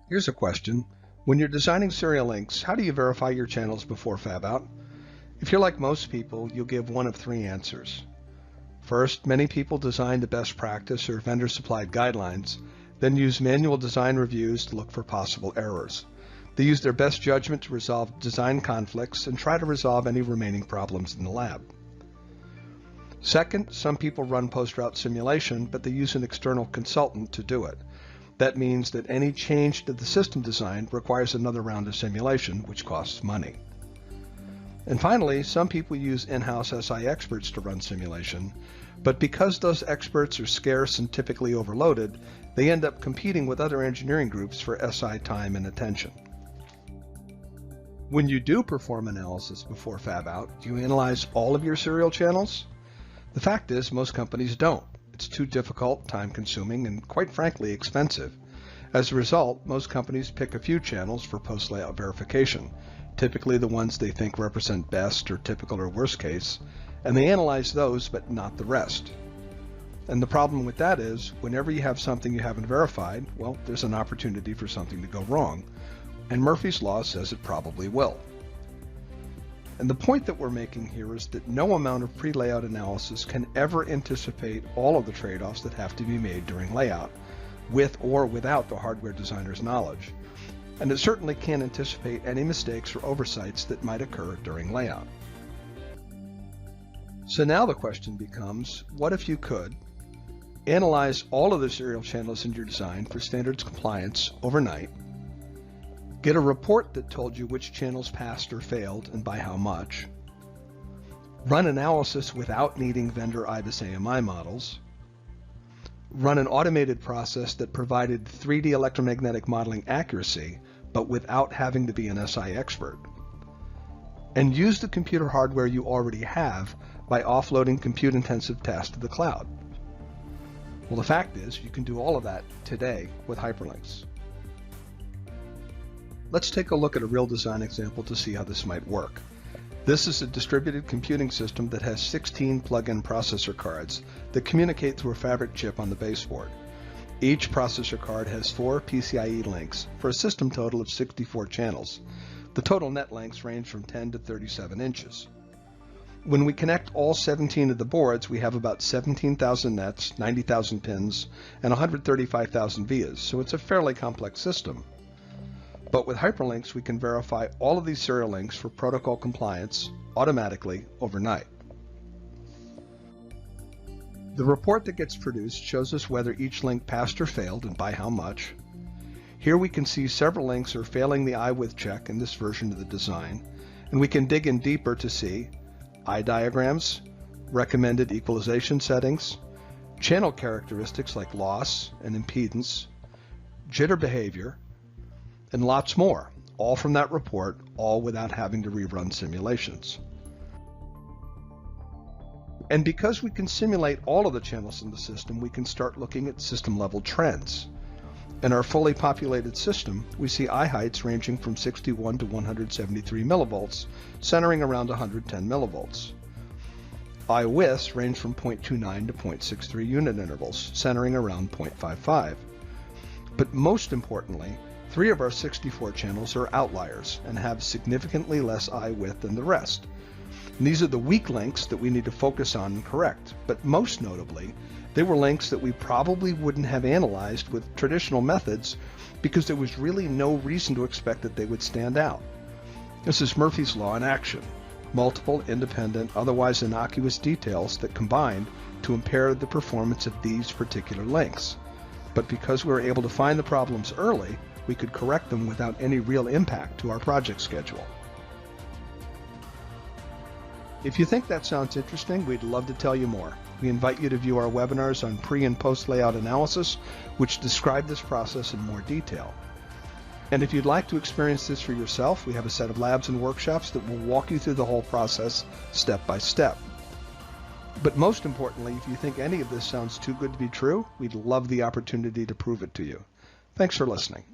Here's a question. When you're designing serial links, how do you verify your channels before fab out? If you're like most people, you'll give one of three answers. First, many people design the best practice or vendor-supplied guidelines, then use manual design reviews to look for possible errors. They use their best judgment to resolve design conflicts and try to resolve any remaining problems in the lab. Second, some people run post-route simulation, but they use an external consultant to do it. That means that any change to the system design requires another round of simulation, which costs money. And finally, some people use in-house SI experts to run simulation, but because those experts are scarce and typically overloaded, they end up competing with other engineering groups for SI time and attention. When you do perform analysis before fab out, do you analyze all of your serial channels? The fact is, most companies don't. It's too difficult, time-consuming, and quite frankly, expensive. As a result, most companies pick a few channels for post-layout verification, typically the ones they think represent best or typical or worst case, and they analyze those but not the rest. And the problem with that is, whenever you have something you haven't verified, well, there's an opportunity for something to go wrong, and Murphy's Law says it probably will. And the point that we're making here is that no amount of pre-layout analysis can ever anticipate all of the trade-offs that have to be made during layout, with or without the hardware designer's knowledge. And it certainly can't anticipate any mistakes or oversights that might occur during layout. So now the question becomes, what if you could analyze all of the serial channels in your design for standards compliance overnight, get a report that told you which channels passed or failed and by how much, run analysis without needing vendor IBIS AMI models, run an automated process that provided 3D electromagnetic modeling accuracy but without having to be an SI expert, and use the computer hardware you already have by offloading compute-intensive tasks to the cloud. Well, the fact is, you can do all of that today with HyperLynx. Let's take a look at a real design example to see how this might work. This is a distributed computing system that has 16 plug-in processor cards that communicate through a fabric chip on the baseboard. Each processor card has 4 PCIe links for a system total of 64 channels. The total net lengths range from 10 to 37 inches. When we connect all 17 of the boards, we have about 17,000 nets, 90,000 pins, and 135,000 vias, so it's a fairly complex system. But with HyperLynx, we can verify all of these serial links for protocol compliance automatically overnight. The report that gets produced shows us whether each link passed or failed and by how much. Here we can see several links are failing the eye width check in this version of the design, and we can dig in deeper to see eye diagrams, recommended equalization settings, channel characteristics like loss and impedance, jitter behavior, and lots more, all from that report, all without having to rerun simulations. And because we can simulate all of the channels in the system, we can start looking at system-level trends. In our fully populated system, we see eye heights ranging from 61 to 173 millivolts, centering around 110 millivolts. Eye widths range from 0.29 to 0.63 unit intervals, centering around 0.55. But most importantly, 3 of our 64 channels are outliers and have significantly less eye width than the rest. And these are the weak links that we need to focus on and correct, but most notably, they were links that we probably wouldn't have analyzed with traditional methods because there was really no reason to expect that they would stand out. This is Murphy's Law in action. Multiple, independent, otherwise innocuous details that combined to impair the performance of these particular links. But because we were able to find the problems early, we could correct them without any real impact to our project schedule. If you think that sounds interesting, we'd love to tell you more. We invite you to view our webinars on pre- and post-layout analysis, which describe this process in more detail. And if you'd like to experience this for yourself, we have a set of labs and workshops that will walk you through the whole process step by step. But most importantly, if you think any of this sounds too good to be true, we'd love the opportunity to prove it to you. Thanks for listening.